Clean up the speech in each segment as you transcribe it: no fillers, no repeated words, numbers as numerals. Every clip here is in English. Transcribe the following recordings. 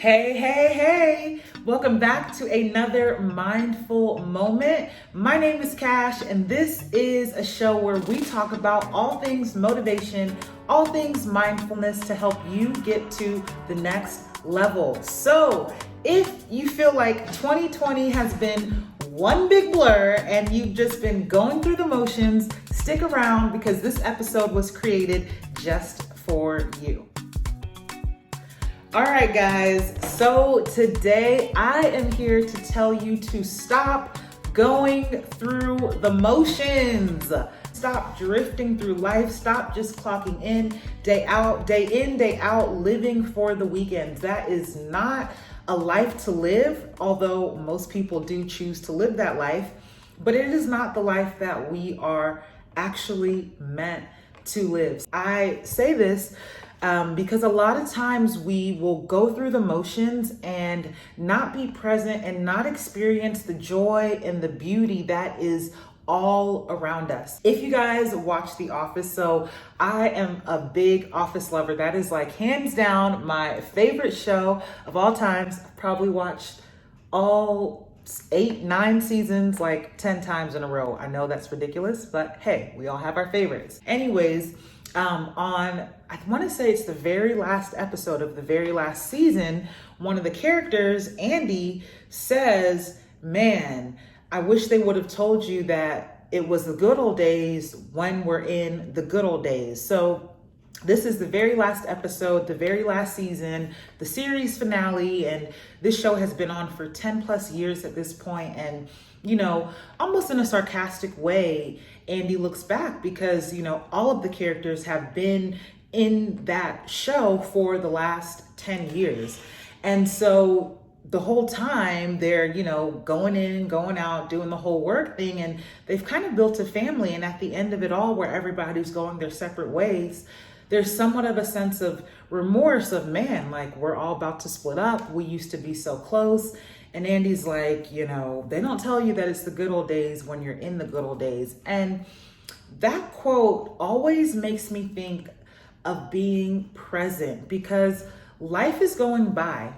Hey. Welcome back to another mindful moment. My name is Cash, and this is a show where we talk about all things motivation, all things mindfulness to help you get to the next level. So if you feel like 2020 has been one big blur and you've just been going through the motions, stick around because this episode was created just for you. All right, guys, so today I am here to tell you to stop going through the motions. Stop drifting through life. Stop just clocking in, day out, living for the weekends. That is not a life to live, although most people do choose to live that life, but it is not the life that we are actually meant to live. I say this because a lot of times we will go through the motions and not be present and not experience the joy and the beauty that is all around us. If you guys watch The Office, so I am a big Office lover. That is like hands down my favorite show of all times. I've probably watched all 8-9 seasons like 10 times in a row. I know that's ridiculous, but hey, we all have our favorites. Anyways, I want to say it's the very last episode of the very last season, one of the characters, Andy, says, "Man, I wish they would have told you that it was the good old days when we're in the good old days." So this is the very last episode, the very last season, the series finale, and this show has been on for 10 plus years at this point. And, you know, almost in a sarcastic way, Andy looks back because, you know, all of the characters have been in that show for the last 10 years. And so the whole time they're, you know, going in, going out, doing the whole work thing, and they've kind of built a family. And at the end of it all, where everybody's going their separate ways, there's somewhat of a sense of remorse of, man, like we're all about to split up. We used to be so close. And Andy's like, you know, they don't tell you that it's the good old days when you're in the good old days. And that quote always makes me think of being present because life is going by.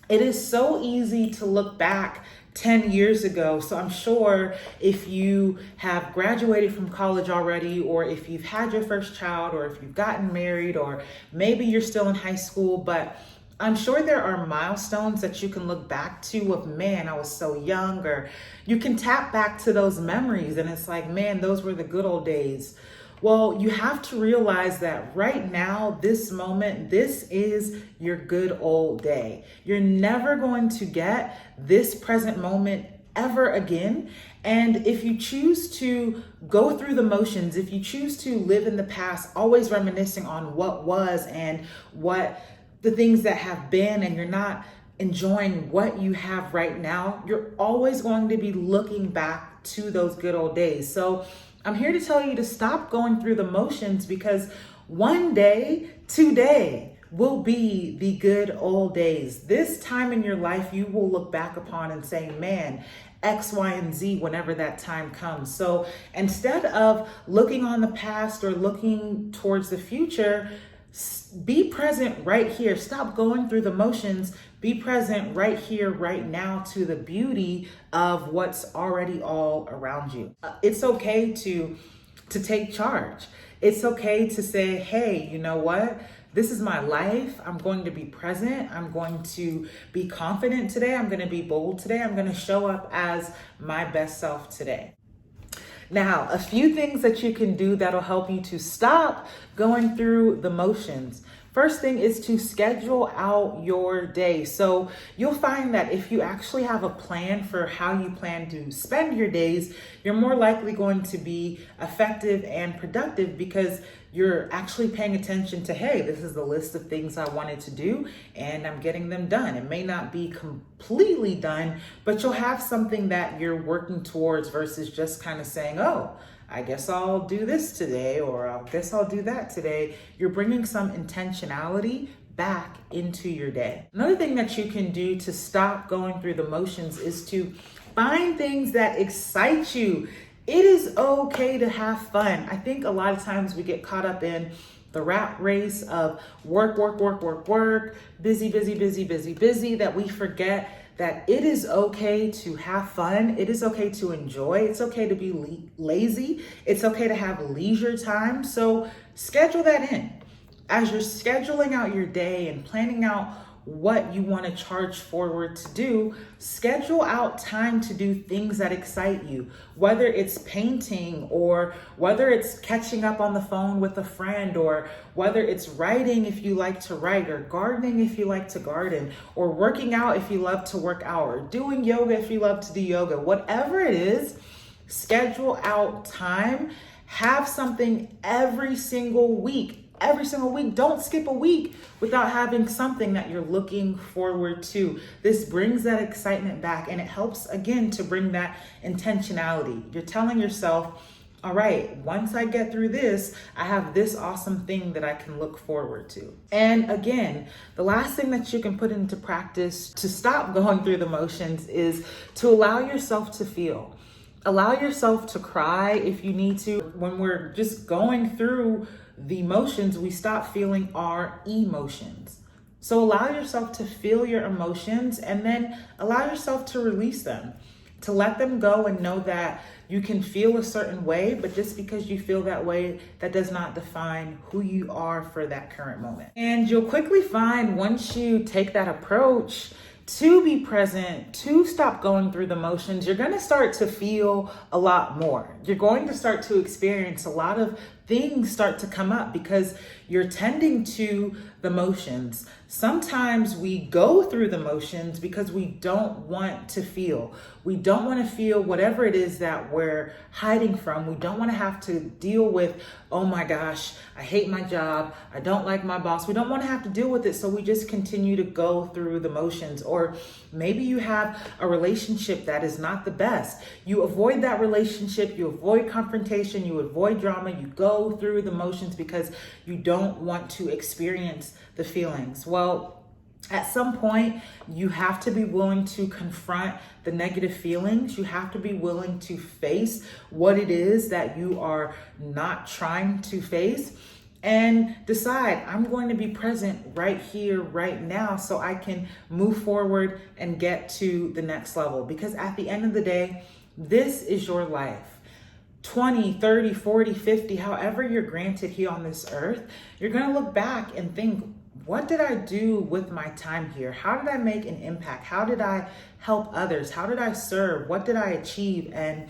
It is so easy to look back 10 years ago. So I'm sure if you have graduated from college already, or if you've had your first child, or if you've gotten married, or maybe you're still in high school, but I'm sure there are milestones that you can look back to of, man, I was so young, or you can tap back to those memories and it's like, man, those were the good old days. Well, you have to realize that right now, this moment, this is your good old day. You're never going to get this present moment ever again. And if you choose to go through the motions, if you choose to live in the past, always reminiscing on what was and what the things that have been, and you're not enjoying what you have right now, you're always going to be looking back to those good old days. So I'm here to tell you to stop going through the motions because one day, today, will be the good old days. This time in your life, you will look back upon and say, man, X, Y, and Z whenever that time comes. So instead of looking on the past or looking towards the future, be present right here. Stop going through the motions. Be present right here, right now, to the beauty of what's already all around you. It's okay to take charge. It's okay to say, hey, you know what? This is my life. I'm going to be present. I'm going to be confident today. I'm going to be bold today. I'm going to show up as my best self today. Now, a few things that you can do that'll help you to stop going through the motions. First thing is to schedule out your day. So you'll find that if you actually have a plan for how you plan to spend your days, you're more likely going to be effective and productive because you're actually paying attention to, hey, this is the list of things I wanted to do and I'm getting them done. It may not be completely done, but you'll have something that you're working towards versus just kind of saying, oh, I guess I'll do this today, or I guess I'll do that today. You're bringing some intentionality back into your day. Another thing that you can do to stop going through the motions is to find things that excite you. It is okay to have fun. I think a lot of times we get caught up in the rat race of work, busy, that we forget that it is okay to have fun. It is okay to enjoy. It's okay to be lazy. It's okay to have leisure time. So schedule that in. As you're scheduling out your day and planning out what you want to charge forward to do, schedule out time to do things that excite you, whether it's painting or whether it's catching up on the phone with a friend, or whether it's writing if you like to write, or gardening if you like to garden, or working out if you love to work out, or doing yoga if you love to do yoga. Whatever it is, schedule out time. Have something every single week. Don't skip a week without having something that you're looking forward to. This brings that excitement back, and it helps, again, to bring that intentionality. You're telling yourself, all right, once I get through this, I have this awesome thing that I can look forward to. And again, the last thing that you can put into practice to stop going through the motions is to allow yourself to feel. Allow yourself to cry if you need to. When we're just going through the motions, we stop feeling our emotions. So allow yourself to feel your emotions, and then allow yourself to release them, to let them go, and know that you can feel a certain way, but just because you feel that way, that does not define who you are for that current moment. And you'll quickly find, once you take that approach to be present, to stop going through the motions, you're going to start to feel a lot more. You're going to start to experience a lot of things start to come up because you're tending to the motions. Sometimes we go through the motions because we don't want to feel. We don't want to feel whatever it is that we're hiding from. We don't want to have to deal with, oh my gosh, I hate my job. I don't like my boss. We don't want to have to deal with it. So we just continue to go through the motions. Or maybe you have a relationship that is not the best. You avoid that relationship. You avoid confrontation. You avoid drama. You go through the motions because you don't want to experience the feelings. Well, at some point, you have to be willing to confront the negative feelings. You have to be willing to face what it is that you are not trying to face, and decide, I'm going to be present right here, right now, so I can move forward and get to the next level. Because at the end of the day, this is your life. 20, 30, 40, 50, however you're granted here on this earth, you're going to look back and think, what did I do with my time here? How did I make an impact? How did I help others? How did I serve? What did I achieve? And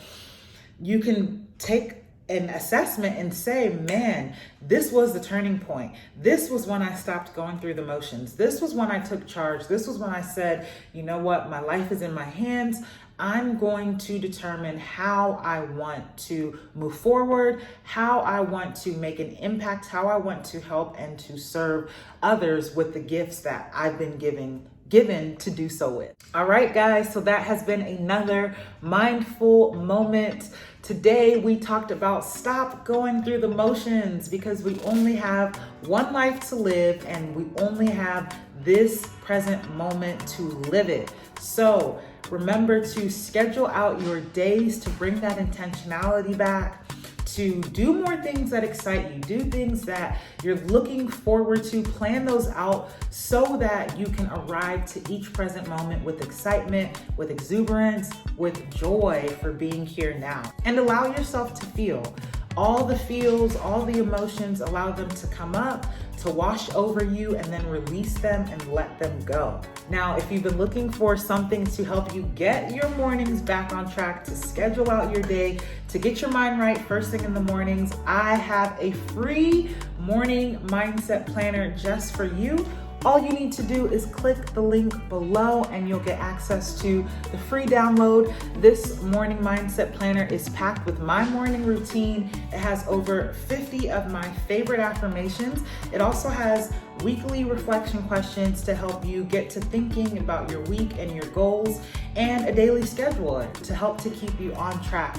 you can take an assessment and say, man, this was the turning point. This was when I stopped going through the motions. This was when I took charge. This was when I said, you know what? My life is in my hands. I'm going to determine how I want to move forward, how I want to make an impact, how I want to help and to serve others with the gifts that I've been given to do so with. All right, guys, so that has been another mindful moment. Today, we talked about stop going through the motions, because we only have one life to live and we only have this present moment to live it. So remember to schedule out your days to bring that intentionality back, to do more things that excite you, do things that you're looking forward to, plan those out so that you can arrive to each present moment with excitement, with exuberance, with joy for being here now. And allow yourself to feel all the feels, all the emotions, allow them to come up, to wash over you, and then release them and let them go. Now, if you've been looking for something to help you get your mornings back on track, to schedule out your day, to get your mind right first thing in the mornings, I have a free morning mindset planner just for you. All you need to do is click the link below and you'll get access to the free download. This morning mindset planner is packed with my morning routine. It has over 50 of my favorite affirmations. It also has weekly reflection questions to help you get to thinking about your week and your goals, and a daily scheduler to help to keep you on track.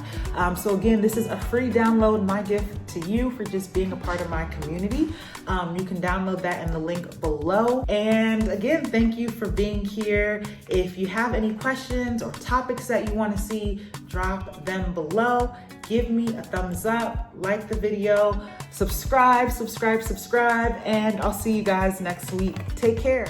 So again, this is a free download, my gift to you for just being a part of my community. You can download that in the link below. And again, thank you for being here. If you have any questions or topics that you want to see, drop them below. give me a thumbs up, like the video, subscribe, and I'll see you guys next week. Take care.